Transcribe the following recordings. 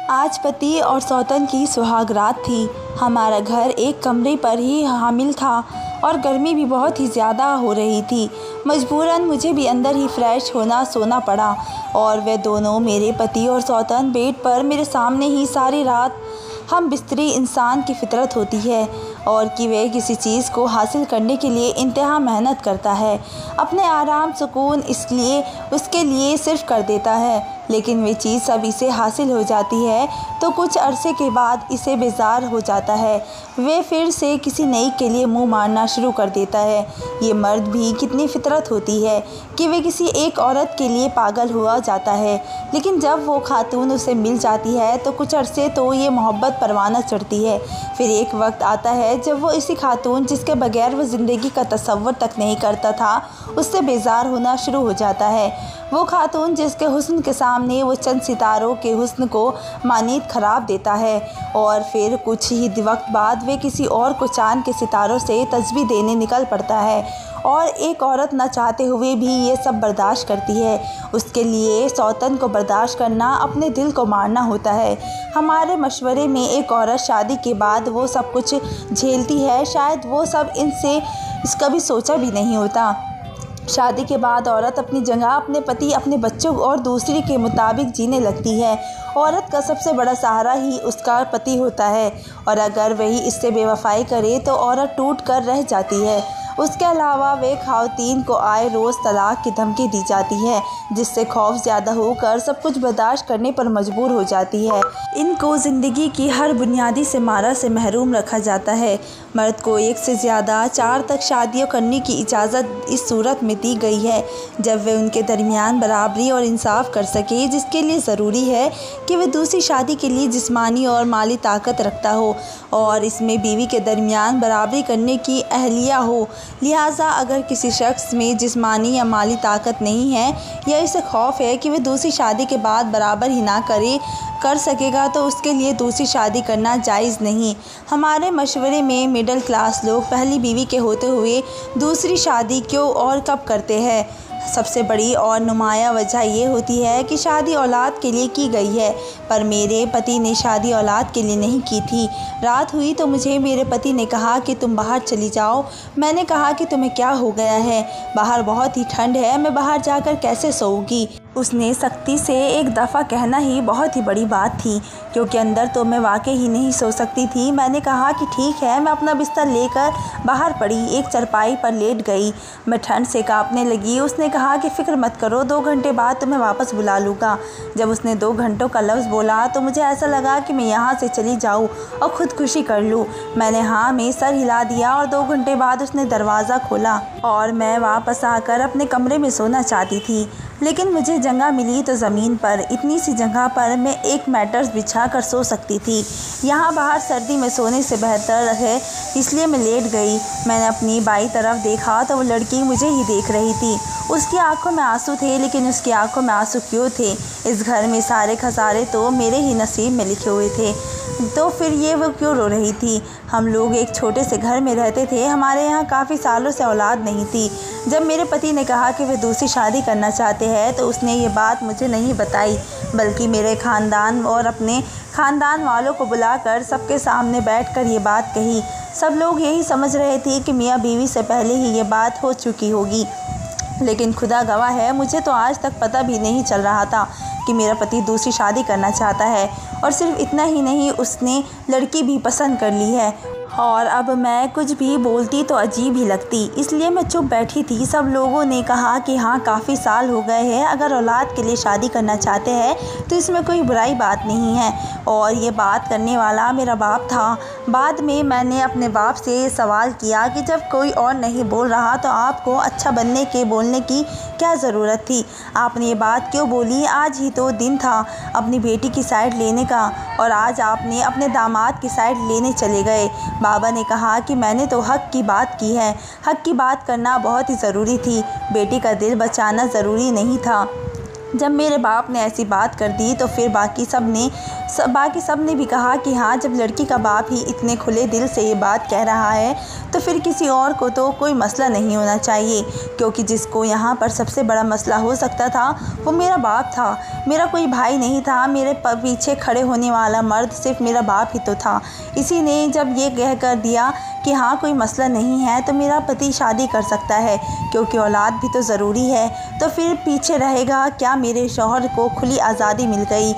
आज पति और सौतन की सुहाग रात थी। हमारा घर एक कमरे पर ही हामिल था और गर्मी भी बहुत ही ज़्यादा हो रही थी। मजबूरन मुझे भी अंदर ही फ्रेश होना सोना पड़ा और वे दोनों, मेरे पति और सौतन, बेड पर मेरे सामने ही सारी रात। हम बिस्तरी इंसान की फितरत होती है और कि वह किसी चीज़ को हासिल करने के लिए इंतहा मेहनत करता है, अपने आराम सुकून इसलिए उसके लिए सिर्फ कर देता है। लेकिन वे चीज़ सब इसे हासिल हो जाती है तो कुछ अरसे के बाद इसे बेजार हो जाता है। वे फिर से किसी नई के लिए मुंह मारना शुरू कर देता है। ये मर्द भी कितनी फितरत होती है कि वे किसी एक औरत के लिए पागल हुआ जाता है, लेकिन जब वो खातून उसे मिल जाती है तो कुछ अरसे तो ये मोहब्बत परवाना चढ़ती है। फिर एक वक्त आता है जब वो इसी खातून जिसके बगैर वो ज़िंदगी का तसव्वुर तक नहीं करता था, उससे बेजार होना शुरू हो जाता है। वो खातून जिसके हुस्न के सामने वो चंद सितारों के हुस्न को मानीत ख़राब देता है और फिर कुछ ही वक्त बाद वे किसी और को चांद के सितारों से तस्बीह देने निकल पड़ता है। और एक औरत न चाहते हुए भी ये सब बर्दाश्त करती है। उसके लिए सौतन को बर्दाश्त करना अपने दिल को मारना होता है। हमारे मशवरे में एक औरत शादी के बाद वो सब कुछ झेलती है, शायद वो सब इनसे इसका भी सोचा भी नहीं होता। शादी के बाद औरत अपनी जगह, अपने पति, अपने बच्चों और दूसरी के मुताबिक जीने लगती है। औरत का सबसे बड़ा सहारा ही उसका पति होता है और अगर वही इससे बेवफाई करे तो औरत टूट कर रह जाती है। उसके अलावा वे ख़वातीन को आए रोज़ तलाक की धमकी दी जाती है, जिससे खौफ ज़्यादा होकर सब कुछ बर्दाश्त करने पर मजबूर हो जाती है। इनको ज़िंदगी की हर बुनियादी सिमारा से महरूम रखा जाता है। मर्द को एक से ज़्यादा 4 तक शादियाँ करने की इजाज़त इस सूरत में दी गई है जब वे उनके दरमियान बराबरी और इंसाफ कर सके, जिसके लिए ज़रूरी है कि वह दूसरी शादी के लिए जिस्मानी और माली ताकत रखता हो और इसमें बीवी के दरमियान बराबरी करने की अहलिया हो। लिहाजा अगर किसी शख्स में जिस्मानी या माली ताकत नहीं है या इसे खौफ है कि वह दूसरी शादी के बाद बराबर ही ना कर सकेगा तो उसके लिए दूसरी शादी करना जायज़ नहीं। हमारे मशवरे में मिडिल क्लास लोग पहली बीवी के होते हुए दूसरी शादी क्यों और कब करते हैं? सबसे बड़ी और नुमाया वजह यह होती है कि शादी औलाद के लिए की गई है, पर मेरे पति ने शादी औलाद के लिए नहीं की थी। रात हुई तो मुझे मेरे पति ने कहा कि तुम बाहर चली जाओ। मैंने कहा कि तुम्हें क्या हो गया है? बाहर बहुत ही ठंड है, मैं बाहर जाकर कैसे सोऊंगी? उसने सख्ती से एक दफ़ा कहना ही बहुत ही बड़ी बात थी, क्योंकि अंदर तो मैं वाकई ही नहीं सो सकती थी। मैंने कहा कि ठीक है। मैं अपना बिस्तर लेकर बाहर पड़ी, एक चारपाई पर लेट गई। मैं ठंड से कांपने लगी। उसने कहा कि फ़िक्र मत करो, 2 घंटे बाद तुम्हें वापस बुला लूँगा। जब उसने 2 घंटों का लफ्ज़ बोला तो मुझे ऐसा लगा कि मैं यहाँ से चली जाऊँ और ख़ुदकुशी कर लूँ। मैंने हाँ में सर हिला दिया और 2 घंटे बाद उसने दरवाज़ा खोला और मैं वापस आकर अपने कमरे में सोना चाहती थी, लेकिन मुझे जगह मिली तो ज़मीन पर। इतनी सी जगह पर मैं एक मैट्रेस बिछा कर सो सकती थी। यहाँ बाहर सर्दी में सोने से बेहतर है, इसलिए मैं लेट गई। मैंने अपनी बाईं तरफ देखा तो वो लड़की मुझे ही देख रही थी। उसकी आंखों में आंसू थे, लेकिन उसकी आंखों में आंसू क्यों थे? इस घर में सारे खसारे तो मेरे ही नसीब में लिखे हुए थे, तो फिर ये वो क्यों रो रही थी? हम लोग एक छोटे से घर में रहते थे। हमारे यहाँ काफ़ी सालों से औलाद नहीं थी। जब मेरे पति ने कहा कि वे दूसरी शादी करना चाहते हैं तो उसने ये बात मुझे नहीं बताई, बल्कि मेरे ख़ानदान और अपने ख़ानदान वालों को बुलाकर सबके सामने बैठकर ये बात कही। सब लोग यही समझ रहे थे कि मियाँ बीवी से पहले ही ये बात हो चुकी होगी, लेकिन खुदा गवाह है मुझे तो आज तक पता भी नहीं चल रहा था कि मेरा पति दूसरी शादी करना चाहता है। और सिर्फ इतना ही नहीं, उसने लड़की भी पसंद कर ली है। और अब मैं कुछ भी बोलती तो अजीब ही लगती, इसलिए मैं चुप बैठी थी। सब लोगों ने कहा कि हाँ, काफ़ी साल हो गए हैं, अगर औलाद के लिए शादी करना चाहते हैं तो इसमें कोई बुराई बात नहीं है। और ये बात करने वाला मेरा बाप था। बाद में मैंने अपने बाप से सवाल किया कि जब कोई और नहीं बोल रहा तो आपको अच्छा बनने के बोलने की क्या ज़रूरत थी? आपने ये बात क्यों बोली? आज ही तो दिन था अपनी बेटी की साइड लेने का और आज आपने अपने दामाद की साइड लेने चले गए। बाबा ने कहा कि मैंने तो हक़ की बात की है। हक़ की बात करना बहुत ही ज़रूरी थी, बेटी का दिल बचाना ज़रूरी नहीं था। जब मेरे बाप ने ऐसी बात कर दी तो फिर बाकी सब ने भी कहा कि हाँ, जब लड़की का बाप ही इतने खुले दिल से ये बात कह रहा है तो फिर किसी और को तो कोई मसला नहीं होना चाहिए, क्योंकि जिसको यहाँ पर सबसे बड़ा मसला हो सकता था वो मेरा बाप था। मेरा कोई भाई नहीं था, मेरे पीछे खड़े होने वाला मर्द सिर्फ मेरा बाप ही तो था। इसी ने जब ये कह कर दिया कि हाँ, कोई मसला नहीं है तो मेरा पति शादी कर सकता है, क्योंकि औलाद भी तो ज़रूरी है, तो फिर पीछे रहेगा क्या। मेरे शौहर को खुली आज़ादी मिल गई।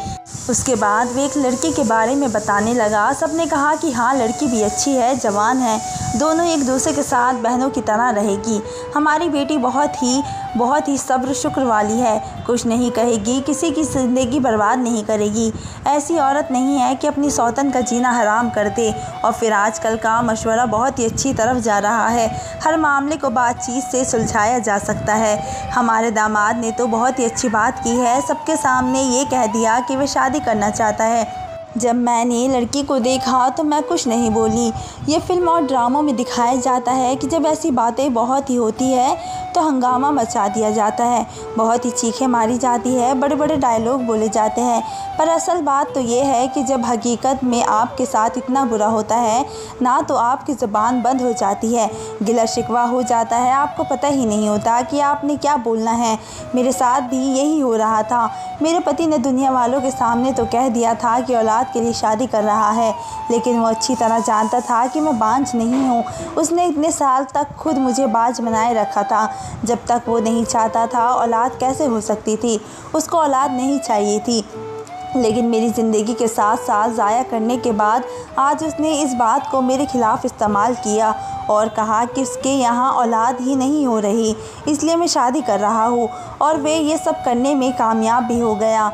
उसके बाद वो एक लड़की के बारे में बताने लगा। सबने कहा कि हाँ, लड़की भी अच्छी है, जवान है, दोनों एक दूसरे के साथ बहनों की तरह रहेगी। हमारी बेटी बहुत ही सब्र शुक्र वाली है, कुछ नहीं कहेगी, किसी की ज़िंदगी बर्बाद नहीं करेगी। ऐसी औरत नहीं है कि अपनी सौतन का जीना हराम कर दे। और फिर आजकल का मशवरा बहुत ही अच्छी तरफ जा रहा है, हर मामले को बातचीत से सुलझाया जा सकता है। हमारे दामाद ने तो बहुत ही अच्छी बात की है, सबके सामने ये कह दिया कि वह शादी करना चाहता है। जब मैंने लड़की को देखा तो मैं कुछ नहीं बोली। ये फिल्म और ड्रामों में दिखाया जाता है कि जब ऐसी बातें बहुत ही होती है तो हंगामा मचा दिया जाता है, बहुत ही चीखें मारी जाती है, बड़े बड़े डायलॉग बोले जाते हैं। पर असल बात तो ये है कि जब हकीकत में आपके साथ इतना बुरा होता है ना, तो आपकी ज़ुबान बंद हो जाती है, गिला शिकवा हो जाता है, आपको पता ही नहीं होता कि आपने क्या बोलना है। मेरे साथ भी यही हो रहा था। मेरे पति ने दुनिया वालों के सामने तो कह दिया था कि औलाद के लिए शादी कर रहा है, लेकिन वो अच्छी तरह जानता था कि मैं बांझ नहीं हूँ। उसने इतने साल तक खुद मुझे बांझ बनाए रखा था। जब तक वो नहीं चाहता था औलाद कैसे हो सकती थी, उसको औलाद नहीं चाहिए थी। लेकिन मेरी ज़िंदगी के साथ साथ ज़ाया करने के बाद आज उसने इस बात को मेरे ख़िलाफ़ इस्तेमाल किया और कहा कि उसके यहाँ औलाद ही नहीं हो रही, इसलिए मैं शादी कर रहा हूँ। और वे ये सब करने में कामयाब भी हो गया।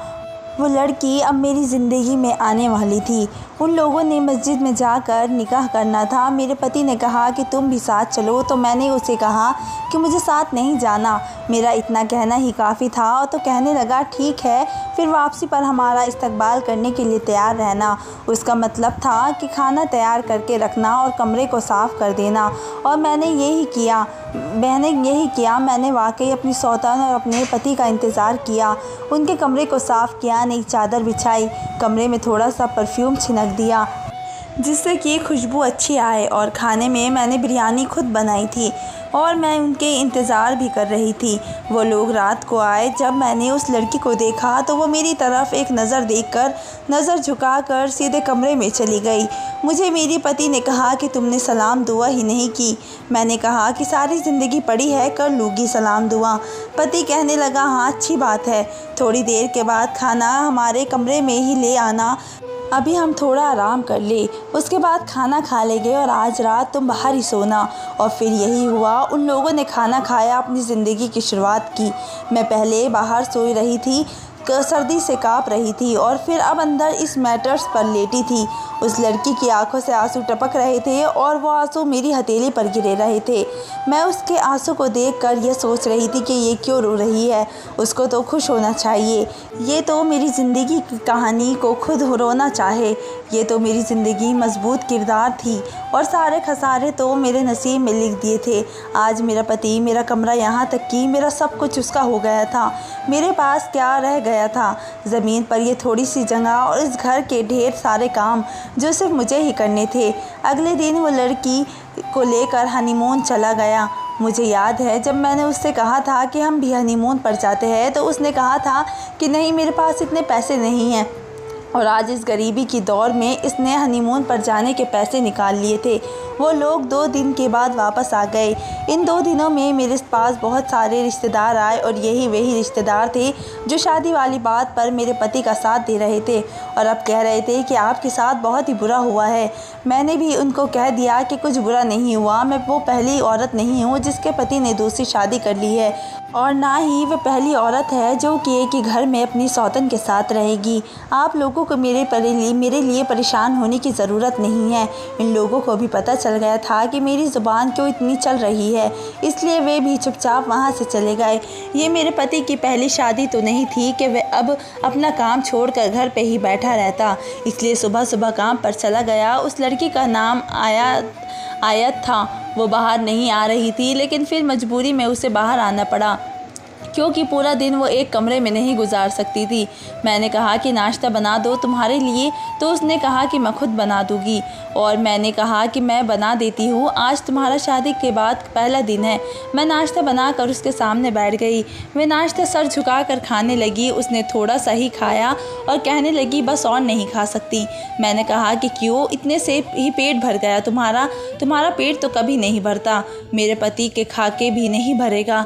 वो लड़की अब मेरी ज़िंदगी में आने वाली थी। उन लोगों ने मस्जिद में जाकर निकाह करना था। मेरे पति ने कहा कि तुम भी साथ चलो, तो मैंने उसे कहा कि मुझे साथ नहीं जाना। मेरा इतना कहना ही काफ़ी था। और तो कहने लगा ठीक है, फिर वापसी पर हमारा इस्तकबाल करने के लिए तैयार रहना। उसका मतलब था कि खाना तैयार करके रखना और कमरे को साफ़ कर देना। और मैंने यही किया। मैंने वाकई अपनी सौतन और अपने पति का इंतज़ार किया। उनके कमरे को साफ़ किया, नई चादर बिछाई, कमरे में थोड़ा सा परफ्यूम छिड़क दिया जिससे कि खुशबू अच्छी आए। और खाने में मैंने बिरयानी खुद बनाई थी और मैं उनके इंतज़ार भी कर रही थी। वो लोग रात को आए। जब मैंने उस लड़की को देखा तो वो मेरी तरफ एक नज़र देखकर नज़र झुकाकर सीधे कमरे में चली गई। मुझे मेरे पति ने कहा कि तुमने सलाम दुआ ही नहीं की। मैंने कहा कि सारी ज़िंदगी पड़ी है, कर लूँगी सलाम दुआ। पति कहने लगा हाँ, अच्छी बात है, थोड़ी देर के बाद खाना हमारे कमरे में ही ले आना, अभी हम थोड़ा आराम कर ले, उसके बाद खाना खा लेंगे और आज रात तुम बाहर ही सोना। और फिर यही हुआ। उन लोगों ने खाना खाया, अपनी ज़िंदगी की शुरुआत की। मैं पहले बाहर सो रही थी, सर्दी से काँप रही थी और फिर अब अंदर इस मैटर्स पर लेटी थी। उस लड़की की आंखों से आंसू टपक रहे थे और वो आंसू मेरी हथेली पर गिरे रहे थे। मैं उसके आंसू को देखकर यह सोच रही थी कि ये क्यों रो रही है, उसको तो खुश होना चाहिए। ये तो मेरी ज़िंदगी की कहानी को खुद रोना चाहे। ये तो मेरी ज़िंदगी मजबूत किरदार थी और सारे खसारे तो मेरे नसीब में लिख दिए थे। आज मेरा पति, मेरा कमरा, यहाँ तक कि मेरा सब कुछ उसका हो गया था। मेरे पास क्या रह गया था? ज़मीन पर ये थोड़ी सी जगह और इस घर के ढेर सारे काम जो सिर्फ मुझे ही करने थे। अगले दिन वो लड़की को लेकर हनीमून चला गया। मुझे याद है जब मैंने उससे कहा था कि हम भी हनीमून पर जाते हैं तो उसने कहा था कि नहीं, मेरे पास इतने पैसे नहीं हैं। और आज इस गरीबी की दौर में इसने हनीमून पर जाने के पैसे निकाल लिए थे। वो लोग 2 दिन के बाद वापस आ गए। इन 2 दिनों में मेरे पास बहुत सारे रिश्तेदार आए और यही वही रिश्तेदार थे जो शादी वाली बात पर मेरे पति का साथ दे रहे थे और अब कह रहे थे कि आपके साथ बहुत ही बुरा हुआ है। मैंने भी उनको कह दिया कि कुछ बुरा नहीं हुआ। मैं वो पहली औरत नहीं हूँ जिसके पति ने दूसरी शादी कर ली है और ना ही वह पहली औरत है जो कि एक ही घर में अपनी सौतन के साथ रहेगी। आप लोगों को मेरे लिए परेशान होने की ज़रूरत नहीं है। इन लोगों को भी पता चल गया था कि मेरी ज़ुबान क्यों इतनी चल रही है, इसलिए वे भी चुपचाप वहाँ से चले गए। ये मेरे पति की पहली शादी तो नहीं थी कि वह अब अपना काम छोड़कर घर पे ही बैठा रहता, इसलिए सुबह सुबह काम पर चला गया। उस लड़की का नाम आयत था। वो बाहर नहीं आ रही थी, लेकिन फिर मजबूरी में उसे बाहर आना पड़ा। क्योंकि पूरा दिन वो एक कमरे में नहीं गुजार सकती थी। मैंने कहा कि नाश्ता बना दो तुम्हारे लिए, तो उसने कहा कि मैं खुद बना दूँगी। और मैंने कहा कि मैं बना देती हूँ, आज तुम्हारा शादी के बाद पहला दिन है। मैं नाश्ता बनाकर उसके सामने बैठ गई। वह नाश्ता सर झुकाकर खाने लगी। उसने थोड़ा सा ही खाया और कहने लगी बस और नहीं खा सकती। मैंने कहा कि क्यों, इतने से ही पेट भर गया तुम्हारा पेट तो कभी नहीं भरता, मेरे पति के खा के भी नहीं भरेगा।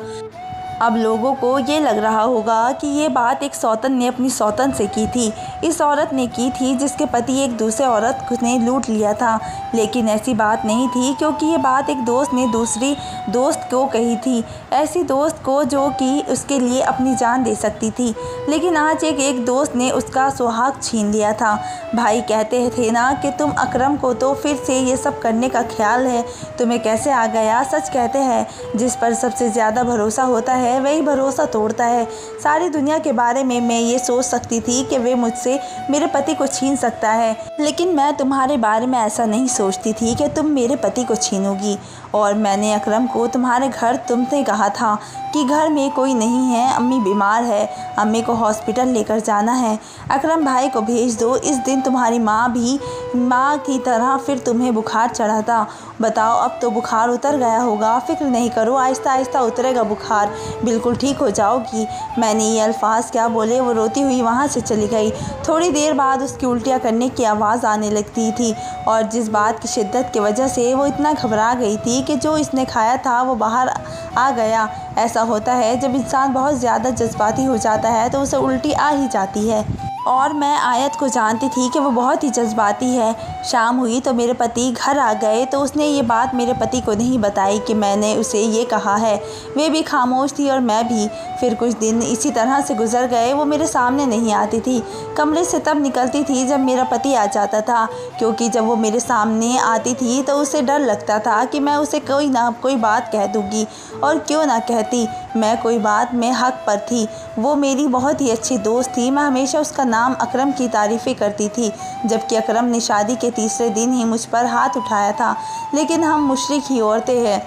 अब लोगों को ये लग रहा होगा कि ये बात एक सौतन ने अपनी सौतन से की थी, इस औरत ने की थी जिसके पति एक दूसरे औरत ने लूट लिया था। लेकिन ऐसी बात नहीं थी, क्योंकि ये बात एक दोस्त ने दूसरी दोस्त को कही थी, ऐसी दोस्त को जो कि उसके लिए अपनी जान दे सकती थी। लेकिन आज एक दोस्त ने उसका सुहाग छीन लिया था। भाई कहते थे ना कि तुम अकरम को तो फिर से ये सब करने का ख्याल है, तुम्हें कैसे आ गया। सच कहते हैं, जिस पर सबसे ज़्यादा भरोसा होता है वही भरोसा तोड़ता है। सारी दुनिया के बारे में मैं ये सोच सकती थी कि वे मुझसे मेरे पति को छीन सकता है, लेकिन मैं तुम्हारे बारे में ऐसा नहीं सोचती थी कि तुम मेरे पति को छीनोगी। और मैंने अकरम को तुम्हारे घर तुमसे कहा था कि घर में कोई नहीं है, अम्मी बीमार है, अम्मी को हॉस्पिटल लेकर जाना है, अकरम भाई को भेज दो। इस दिन तुम्हारी माँ भी माँ की तरह फिर तुम्हें बुखार चढ़ा था। बताओ, अब तो बुखार उतर गया होगा, फिक्र नहीं करो, आहिस्ता आहिस्ता उतरेगा बुखार, बिल्कुल ठीक हो जाओगी। मैंने ये अल्फाज क्या बोले, वो रोती हुई वहाँ से चली गई। थोड़ी देर बाद उसकी उल्टियाँ करने की आवाज़ आने लगती थी, और जिस बात की शिद्दत की वजह से वो इतना घबरा गई थी कि जो इसने खाया था वो बाहर आ गया। ऐसा होता है जब इंसान बहुत ज़्यादा जज्बाती हो जाता है तो उसे उल्टी आ ही जाती है। और मैं आयत को जानती थी कि वो बहुत ही जज्बाती है। शाम हुई तो मेरे पति घर आ गए, तो उसने ये बात मेरे पति को नहीं बताई कि मैंने उसे ये कहा है। वे भी खामोश थी और मैं भी। फिर कुछ दिन इसी तरह से गुजर गए। वो मेरे सामने नहीं आती थी, कमरे से तब निकलती थी जब मेरा पति आ जाता था, क्योंकि जब वो मेरे सामने आती थी तो उसे डर लगता था कि मैं उसे कोई ना कोई बात कह दूँगी। और क्यों ना कहती, मैं कोई बात में हक़ पर थी। वो मेरी बहुत ही अच्छी दोस्त थी, मैं हमेशा उसका नाम अकरम की तारीफ़ें करती थी, जबकि अकरम ने शादी के तीसरे दिन ही मुझ पर हाथ उठाया था। लेकिन हम मुशरिक ही औरतें हैं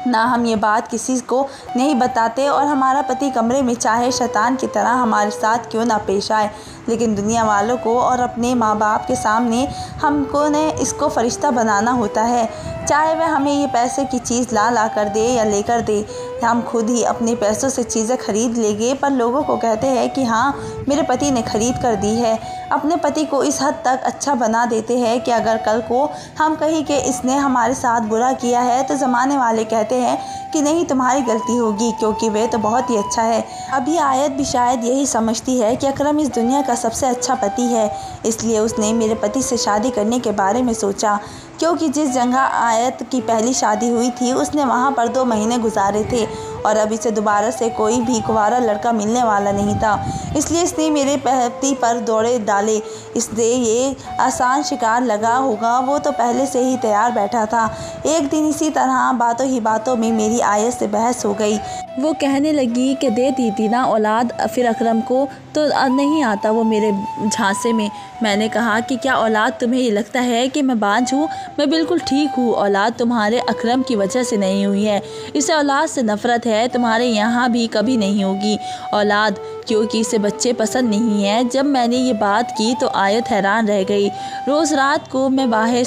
ना, हम ये बात किसी को नहीं बताते, और हमारा पति कमरे में चाहे शैतान की तरह हमारे साथ क्यों ना पेश आए, लेकिन दुनिया वालों को और अपने माँ बाप के सामने हमको ने इसको फ़रिश्ता बनाना होता है। चाहे वह हमें ये पैसे की चीज़ ला कर दे या लेकर दे, हम खुद ही अपने पैसों से चीज़ें खरीद लेंगे, पर लोगों को कहते हैं कि हाँ मेरे पति ने ख़रीद कर दी है। अपने पति को इस हद तक अच्छा बना देते हैं कि अगर कल को हम कहीं कि इसने हमारे साथ बुरा किया है तो ज़माने वाले कहते हैं कि नहीं तुम्हारी गलती होगी, क्योंकि वह तो बहुत ही अच्छा है। अभी आयत भी शायद यही समझती है कि अकरम इस दुनिया का सबसे अच्छा पति है, इसलिए उसने मेरे पति से शादी करने के बारे में सोचा। क्योंकि जिस जगह आयत की पहली शादी हुई थी उसने वहाँ पर 2 महीने गुजारे थे, और अब इसे दोबारा से कोई भी कुंवारा लड़का मिलने वाला नहीं था, इसलिए इसने मेरे पति पर दौड़े डाले। इसलिए ये आसान शिकार लगा होगा, वो तो पहले से ही तैयार बैठा था। एक दिन इसी तरह बातों ही बातों में मेरी आयत से बहस हो गई। वो कहने लगी कि दे दी थी ना औलाद फिर अकरम को, तो नहीं आता वो मेरे झांसे में। मैंने कहा कि क्या औलाद तुम्हें ये लगता है कि मैं बांझ हूँ? मैं बिल्कुल ठीक हूँ। औलाद तुम्हारे अकरम की वजह से नहीं हुई है, इसे औलाद से नफ़रत है, तुम्हारे यहाँ भी कभी नहीं होगी औलाद, क्योंकि इसे बच्चे पसंद नहीं हैं। जब मैंने ये बात की तो आयत हैरान रह गई। रोज़ रात को मैं बाहर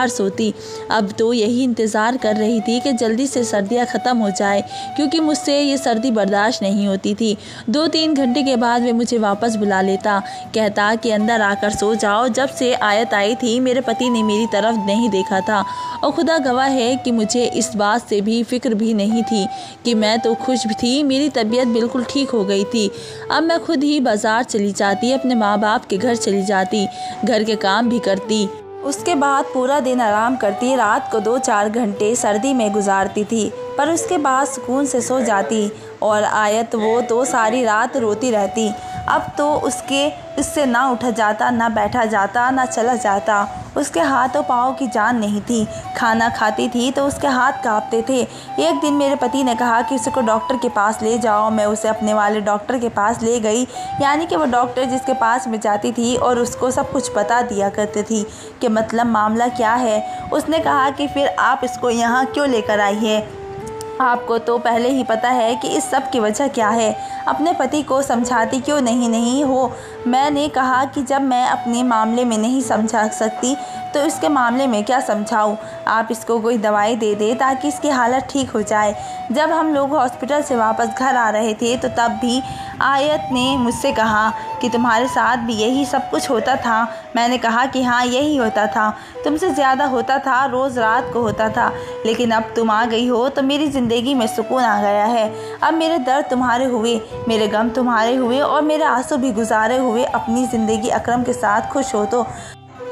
सोती। अब तो यही इंतज़ार कर रही थी कि जल्दी से सर्दियाँ ख़त्म हो जाए, क्योंकि मुझसे ये सर्दी बर्दाश्त नहीं होती थी। 2-3 घंटे के बाद वे मुझे वापस बुला लेता, कहता कि अंदर आकर सो जाओ। जब से आयत आई थी मेरे पति ने मेरी तरफ नहीं देखा था, और खुदा गवाह है कि मुझे इस बात से भी फ़िक्र भी नहीं थी कि मैं तो खुश थी, मेरी तबीयत बिल्कुल ठीक हो गई थी। अब मैं खुद ही बाज़ार चली जाती, अपने माँ बाप के घर चली जाती, घर के काम भी करती। उसके बाद पूरा दिन आराम करती, रात को 2-4 घंटे सर्दी में गुजारती थी, पर उसके बाद सुकून से सो जाती। और आयत वो तो सारी रात रोती रहती। अब तो उससे ना उठा जाता, ना बैठा जाता, ना चला जाता। उसके हाथों पाँव की जान नहीं थी। खाना खाती थी तो उसके हाथ काँपते थे। एक दिन मेरे पति ने कहा कि उसे को डॉक्टर के पास ले जाओ। मैं उसे अपने वाले डॉक्टर के पास ले गई, यानी कि वो डॉक्टर जिसके पास मैं जाती थी और उसको सब कुछ बता दिया करती थी कि मतलब मामला क्या है। उसने कहा कि फिर आप इसको यहाँ क्यों लेकर आई है? आपको तो पहले ही पता है कि इस सब की वजह क्या है। अपने पति को समझाती क्यों नहीं हो। मैंने कहा कि जब मैं अपने मामले में नहीं समझा सकती तो इसके मामले में क्या समझाऊं। आप इसको कोई दवाई दे दे ताकि इसकी हालत ठीक हो जाए। जब हम लोग हॉस्पिटल से वापस घर आ रहे थे तो तब भी आयत ने मुझसे कहा कि तुम्हारे साथ भी यही सब कुछ होता था। मैंने कहा कि हाँ, यही होता था, तुमसे ज़्यादा होता था, रोज़ रात को होता था। लेकिन अब तुम आ गई हो तो मेरी ज़िंदगी में सुकून आ गया है। अब मेरे दर्द तुम्हारे हुए, मेरे गम तुम्हारे हुए और मेरे आंसू भी गुजारे हुए अपनी ज़िंदगी अकरम के साथ खुश हो। तो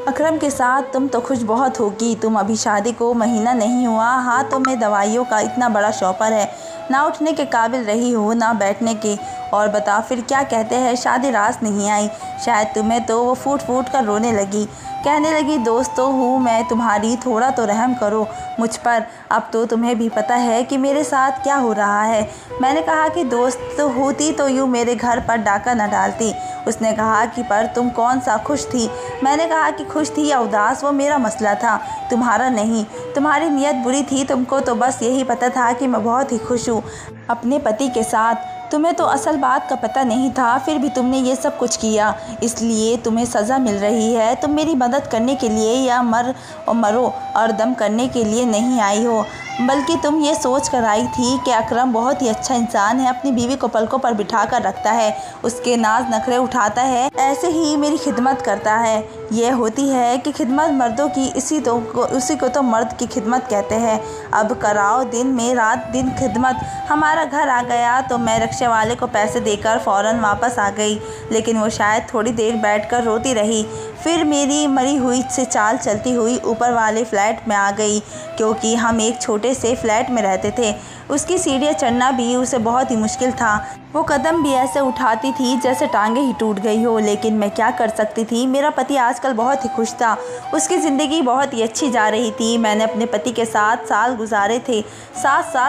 अकरम के साथ तुम तो खुश बहुत होगी। तुम अभी शादी को महीना नहीं हुआ, हाथों में दवाइयों का इतना बड़ा शॉपर है, ना उठने के काबिल रही हो ना बैठने के। और बता फिर क्या कहते हैं, शादी रास नहीं आई। शायद तुम्हें तो वो फूट फूट कर रोने लगी, कहने लगी दोस्त तो हूँ मैं तुम्हारी, थोड़ा तो रहम करो मुझ पर। अब तो तुम्हें भी पता है कि मेरे साथ क्या हो रहा है। मैंने कहा कि दोस्त होती तो यूँ मेरे घर पर डाका न डालती। उसने कहा कि पर तुम कौन सा खुश थी। मैंने कहा कि खुश थी या उदास वो मेरा मसला था, तुम्हारा नहीं। तुम्हारी नीयत बुरी थी, तुमको तो बस यही पता था कि मैं बहुत ही खुश हूँ अपने पति के साथ। तुम्हें तो असल बात का पता नहीं था, फिर भी तुमने ये सब कुछ किया, इसलिए तुम्हें सज़ा मिल रही है। तुम मेरी मदद करने के लिए या मरो और दम करने के लिए नहीं आई हो, बल्कि तुम ये सोच कर आई थी कि अकरम बहुत ही अच्छा इंसान है, अपनी बीवी को पलकों पर बिठा कर रखता है, उसके नाज नखरे उठाता है, ऐसे ही मेरी खिदमत करता है। ये होती है कि खिदमत मर्दों की, उसी को तो मर्द की खिदमत कहते हैं। अब कराओ दिन में रात दिन खिदमत। हमारा घर आ गया तो मैं रिक्शे वाले को पैसे देकर फ़ौरन वापस आ गई, लेकिन वो शायद थोड़ी देर बैठकर रोती रही। फिर मेरी मरी हुई से चाल चलती हुई ऊपर वाले फ्लैट में आ गई, क्योंकि हम एक छोटे से फ्लैट में रहते थे। उसकी सीढ़ियाँ चढ़ना भी उसे बहुत ही मुश्किल था। वो कदम भी ऐसे उठाती थी जैसे टांगे ही टूट गई हो, लेकिन मैं क्या कर सकती थी। मेरा पति आजकल बहुत ही खुश था, उसकी ज़िंदगी बहुत ही अच्छी जा रही थी। मैंने अपने पति के साथ 7 साल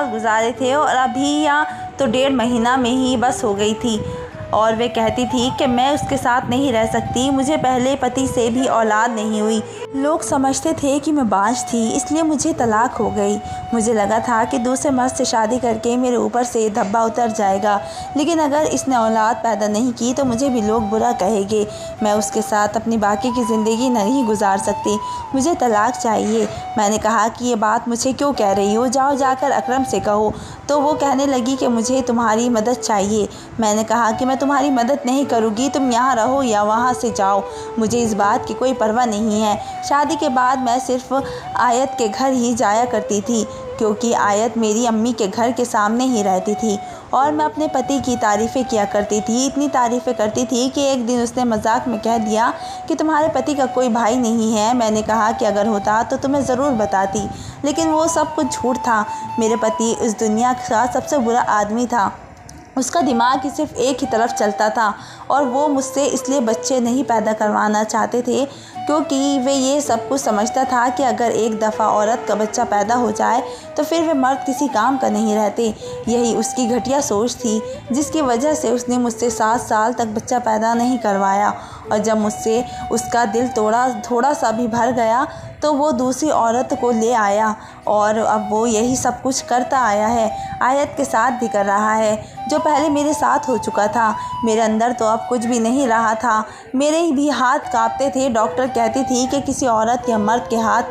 गुजारे थे और अभी यहाँ तो 1.5 महीना में ही बस हो गई थी। और वे कहती थी कि मैं उसके साथ नहीं रह सकती, मुझे पहले पति से भी औलाद नहीं हुई। लोग समझते थे कि मैं बाँझ थी, इसलिए मुझे तलाक हो गई। मुझे लगा था कि दूसरे मर्द से शादी करके मेरे ऊपर से धब्बा उतर जाएगा, लेकिन अगर इसने औलाद पैदा नहीं की तो मुझे भी लोग बुरा कहेंगे। मैं उसके साथ अपनी बाकी की ज़िंदगी नहीं गुजार सकती, मुझे तलाक चाहिए। मैंने कहा कि ये बात मुझे क्यों कह रही हो, जाओ जाकर अकरम से कहो। तो वो कहने लगी कि मुझे तुम्हारी मदद चाहिए। मैंने कहा कि मैं तुम्हारी मदद नहीं करूँगी, तुम यहाँ रहो या वहाँ से जाओ, मुझे इस बात की कोई परवाह नहीं है। शादी के बाद मैं सिर्फ आयत के घर ही जाया करती थी, क्योंकि आयत मेरी अम्मी के घर के सामने ही रहती थी और मैं अपने पति की तारीफ़ें किया करती थी। इतनी तारीफ़ें करती थी कि एक दिन उसने मजाक में कह दिया कि तुम्हारे पति का कोई भाई नहीं है। मैंने कहा कि अगर होता तो तुम्हें ज़रूर बताती, लेकिन वो सब कुछ झूठ था। मेरे पति इस दुनिया का सबसे बुरा आदमी था, उसका दिमाग ही सिर्फ एक ही तरफ चलता था और वो मुझसे इसलिए बच्चे नहीं पैदा करवाना चाहते थे क्योंकि वे ये सब कुछ समझता था कि अगर एक दफ़ा औरत का बच्चा पैदा हो जाए तो फिर वे मर्द किसी काम का नहीं रहते। यही उसकी घटिया सोच थी जिसकी वजह से उसने मुझसे 7 साल तक बच्चा पैदा नहीं करवाया। और जब मुझसे उसका दिल थोड़ा सा भी भर गया तो वो दूसरी औरत को ले आया और अब वो यही सब कुछ करता आया है, आयत के साथ भी कर रहा है, जो पहले मेरे साथ हो चुका था। मेरे अंदर तो अब कुछ भी नहीं रहा था, मेरे भी हाथ कांपते थे। डॉक्टर कहती थी कि किसी औरत या मर्द के हाथ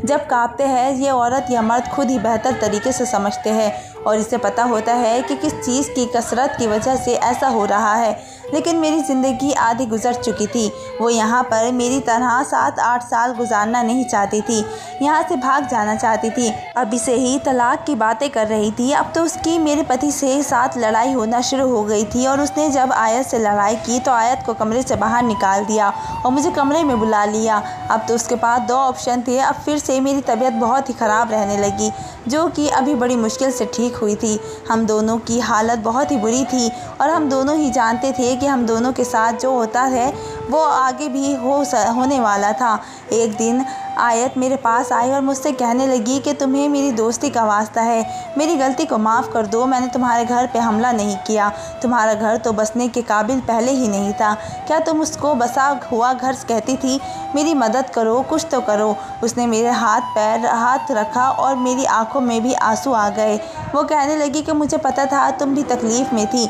जब कांपते हैं, ये औरत या मर्द खुद ही बेहतर तरीके से समझते हैं और इसे पता होता है कि किस चीज़ की कसरत की वजह से ऐसा हो रहा है। लेकिन मेरी ज़िंदगी आधी गुजर चुकी थी। वो यहाँ पर मेरी तरह 7-8 साल गुजारना नहीं चाहती थी, यहाँ से भाग जाना चाहती थी। अभी से ही तलाक की बातें कर रही थी। अब तो उसकी मेरे पति से साथ लड़ाई होना शुरू हो गई थी और उसने जब आयत से लड़ाई की तो आयत को कमरे से बाहर निकाल दिया और मुझे कमरे में बुला लिया। अब तो उसके पास 2 ऑप्शन थे। अब फिर से मेरी तबीयत बहुत ही ख़राब रहने लगी, जो कि अभी बड़ी मुश्किल से ठीक हुई थी। हम दोनों की हालत बहुत ही बुरी थी और हम दोनों ही जानते थे कि हम दोनों के साथ जो होता है वो आगे भी होने वाला था। एक दिन आयत मेरे पास आई और मुझसे कहने लगी कि तुम्हें मेरी दोस्ती का वास्ता है, मेरी गलती को माफ़ कर दो। मैंने तुम्हारे घर पे हमला नहीं किया, तुम्हारा घर तो बसने के काबिल पहले ही नहीं था। क्या तुम उसको बसा हुआ घर कहती थी? मेरी मदद करो, कुछ तो करो। उसने मेरे हाथ रखा और मेरी आंखों में भी आंसू आ गए। वो कहने लगी कि मुझे पता था तुम भी तकलीफ़ में थी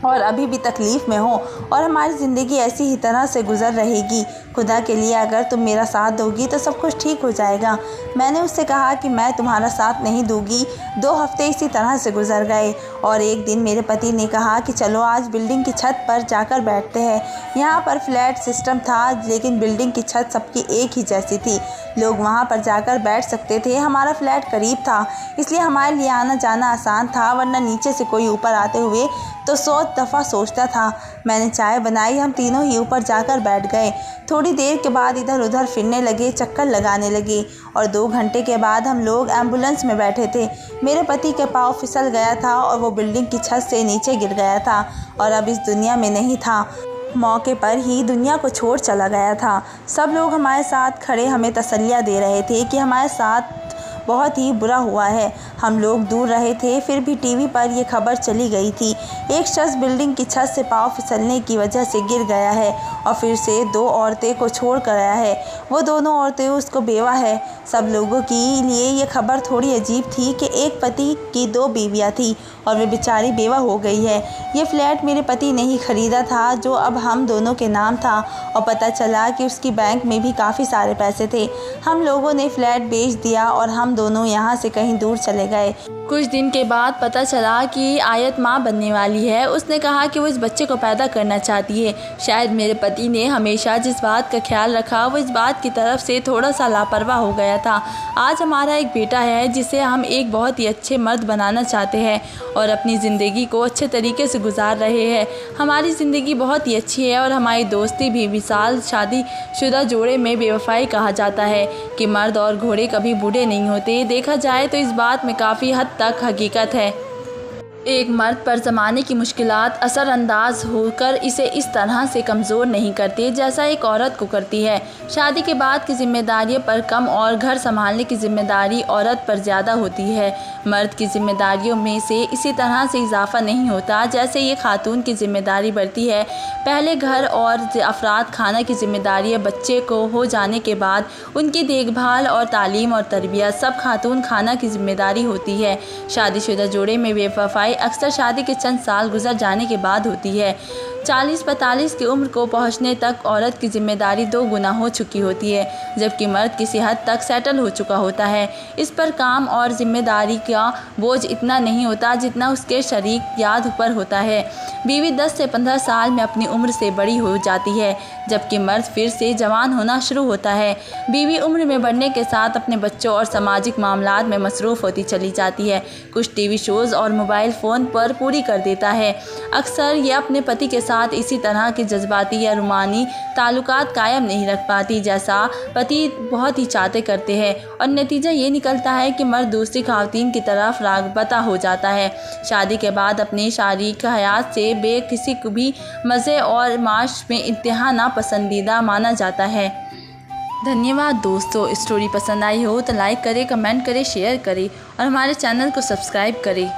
और अभी भी तकलीफ़ में हो और हमारी ज़िंदगी ऐसी ही तरह से गुज़र रहेगी। खुदा के लिए अगर तुम मेरा साथ दोगी तो सब कुछ ठीक हो जाएगा। मैंने उससे कहा कि मैं तुम्हारा साथ नहीं दूंगी। 2 हफ्ते इसी तरह से गुजर गए और एक दिन मेरे पति ने कहा कि चलो आज बिल्डिंग की छत पर जाकर बैठते हैं। यहाँ पर फ्लैट सिस्टम था, लेकिन बिल्डिंग की छत सबकी एक ही जैसी थी। लोग वहाँ पर जाकर बैठ सकते थे। हमारा फ्लैट करीब था, इसलिए हमारे लिए आना जाना आसान था, वरना नीचे से कोई ऊपर आते हुए तो 100 दफ़ा सोचता था। मैंने चाय बनाई, हम तीनों ही ऊपर जाकर बैठ गए। थोड़ी देर के बाद इधर उधर फिरने लगे, चक्कर लगाने लगे और 2 घंटे के बाद हम लोग एम्बुलेंस में बैठे थे। मेरे पति का पाँव फिसल गया था और वो बिल्डिंग की छत से नीचे गिर गया था और अब इस दुनिया में नहीं था। मौके पर ही दुनिया को छोड़ चला गया था। सब लोग हमारे साथ खड़े हमें तसल्लियाँ दे रहे थे कि हमारे साथ बहुत ही बुरा हुआ है। हम लोग दूर रहे थे, फिर भी टीवी पर यह खबर चली गई थी। एक शख्स बिल्डिंग की छत से पाँव फिसलने की वजह से गिर गया है और फिर से 2 औरतें को छोड़ कर आया है। वो दोनों औरतें उसको बेवा है। सब लोगों के लिए ये खबर थोड़ी अजीब थी कि एक पति की 2 बीवियाँ थी और वे बेचारी बेवा हो गई है। ये फ्लैट मेरे पति ने ही ख़रीदा था, जो अब हम दोनों के नाम था, और पता चला कि उसकी बैंक में भी काफ़ी सारे पैसे थे। हम लोगों ने फ्लैट बेच दिया और हम दोनों यहाँ से कहीं दूर चले गए। कुछ दिन के बाद पता चला कि आयत माँ बनने वाली है। उसने कहा कि वो इस बच्चे को पैदा करना चाहती है। शायद मेरे पति ने हमेशा जिस बात का ख्याल रखा वो इस बात की तरफ से थोड़ा सा लापरवाह हो गया था। आज हमारा एक बेटा है जिसे हम एक बहुत ही अच्छे मर्द बनाना चाहते हैं और अपनी ज़िंदगी को अच्छे तरीके से गुजार रहे हैं। हमारी ज़िंदगी बहुत ही अच्छी है और हमारी दोस्ती भी। मिसाल शादीशुदा जोड़े में बेवफाई कहा जाता है कि मर्द और घोड़े कभी बूढ़े नहीं होते। देखा जाए तो इस बात में काफ़ी हद तक हकीकत है। एक मर्द पर ज़माने की मुश्किलात असरअंदाज होकर इसे इस तरह से कमज़ोर नहीं करती जैसा एक औरत को करती है। शादी के बाद की जिम्मेदारियों पर कम और घर संभालने की जिम्मेदारी औरत पर ज़्यादा होती है। मर्द की जिम्मेदारियों में से इसी तरह से इजाफा नहीं होता जैसे ये खातून की जिम्मेदारी बढ़ती है। पहले घर और अफराद खाना की जिम्मेदारियाँ बच्चे को हो जाने के बाद उनकी देखभाल और तालीम और तरबियत सब खातून खाना की जिम्मेदारी होती है। शादीशुदा जोड़े में बेवफाई अक्सर शादी के चंद साल गुजर जाने के बाद होती है। 40-45 की उम्र को पहुंचने तक औरत की जिम्मेदारी 2 गुना हो चुकी होती है, जबकि मर्द किसी हद तक सेटल हो चुका होता है। इस पर काम और जिम्मेदारी का बोझ इतना नहीं होता जितना उसके शरीक याद पर होता है। बीवी 10 से 15 साल में अपनी उम्र से बड़ी हो जाती है, जबकि मर्द फिर से जवान होना शुरू होता है। बीवी उम्र में बढ़ने के साथ अपने बच्चों और सामाजिक मामलात में मसरूफ़ होती चली जाती है। कुछ टीवी शोज़ और मोबाइल फ़ोन पर पूरी कर देता है। अक्सर यह अपने पति के साथ इसी तरह के जज्बाती या रूमानी ताल्लुकात कायम नहीं रख पाती जैसा पति बहुत ही चाहते करते हैं, और नतीजा ये निकलता है कि मर्द दूसरी ख़वातीन की तरफ राग़बता हो जाता है। शादी के बाद अपने शारीक हयात से किसी को भी मज़े और माश में इंतहा नापसंदीदा माना जाता है। धन्यवाद दोस्तों। स्टोरी पसंद आई हो तो लाइक करें, कमेंट करें, शेयर करें और हमारे चैनल को सब्सक्राइब करें।